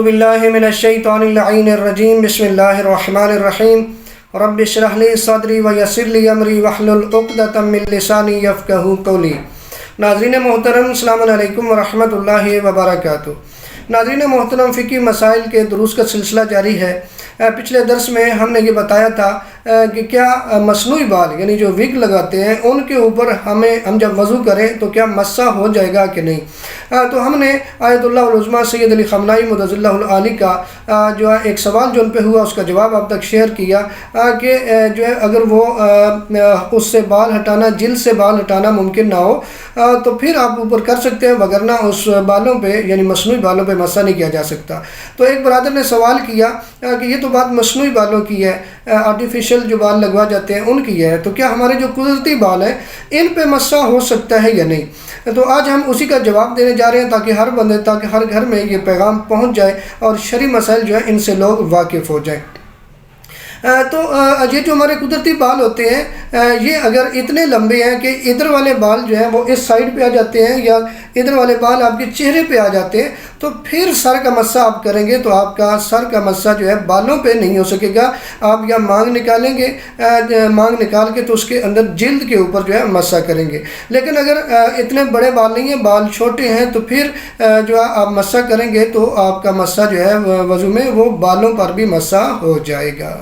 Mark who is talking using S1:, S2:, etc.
S1: باللہ من الشیطان اللعین الرجیم بسم اللہ الرحمن الرحیم رب اشرح لی صدری ویسر لی امری واحلل عقدۃ من لسانی یفقہوا قولی۔ ناظرین محترم السلام علیکم ورحمۃ اللہ وبرکاتہ۔ ناظرین محترم، فقہی مسائل کے دروس کا سلسلہ جاری ہے۔ پچھلے درس میں ہم نے یہ بتایا تھا کہ کیا مصنوعی بال یعنی جو وگ لگاتے ہیں ان کے اوپر ہم جب وضو کریں تو کیا مسح ہو جائے گا کہ نہیں۔ تو ہم نے آیت اللہ العظمیٰ سید علی خامنہئی مدظ اللہ العالی کا جو ہے ایک سوال جو ان پہ ہوا اس کا جواب آپ تک شیئر کیا کہ جو ہے اگر وہ اس سے بال ہٹانا، جلد سے بال ہٹانا ممکن نہ ہو تو پھر آپ اوپر کر سکتے ہیں، وگرنہ اس بالوں پہ یعنی مصنوعی بالوں پہ مسح نہیں کیا جا سکتا۔ تو ایک برادر نے سوال کیا کہ یہ تو بات مصنوعی بالوں کی ہے، آرٹیفیشل جو بال لگوا جاتے ہیں ان کی ہے، تو کیا ہمارے جو قدرتی بال ہیں ان پہ مسح ہو سکتا ہے یا نہیں۔ تو آج ہم اسی کا جواب دینے جا رہے ہیں تاکہ ہر گھر میں یہ پیغام پہنچ جائے اور شرعی مسائل جو ہے ان سے لوگ واقف ہو جائیں۔ تو یہ جو ہمارے قدرتی بال ہوتے ہیں یہ اگر اتنے لمبے ہیں کہ ادھر والے بال جو ہیں وہ اس سائڈ پہ آ جاتے ہیں یا ادھر والے بال آپ کے چہرے پہ آ جاتے ہیں تو پھر سر کا مسح آپ کریں گے تو آپ کا سر کا مسح جو ہے بالوں پہ نہیں ہو سکے گا۔ آپ یا مانگ نکالیں گے، مانگ نکال کے تو اس کے اندر جلد کے اوپر جو ہے مسح کریں گے۔ لیکن اگر اتنے بڑے بال نہیں ہیں، بال چھوٹے ہیں، تو پھر جو ہے آپ مسح کریں گے تو آپ کا مسح جو ہے وضو میں وہ بالوں پر بھی مسح ہو جائے گا۔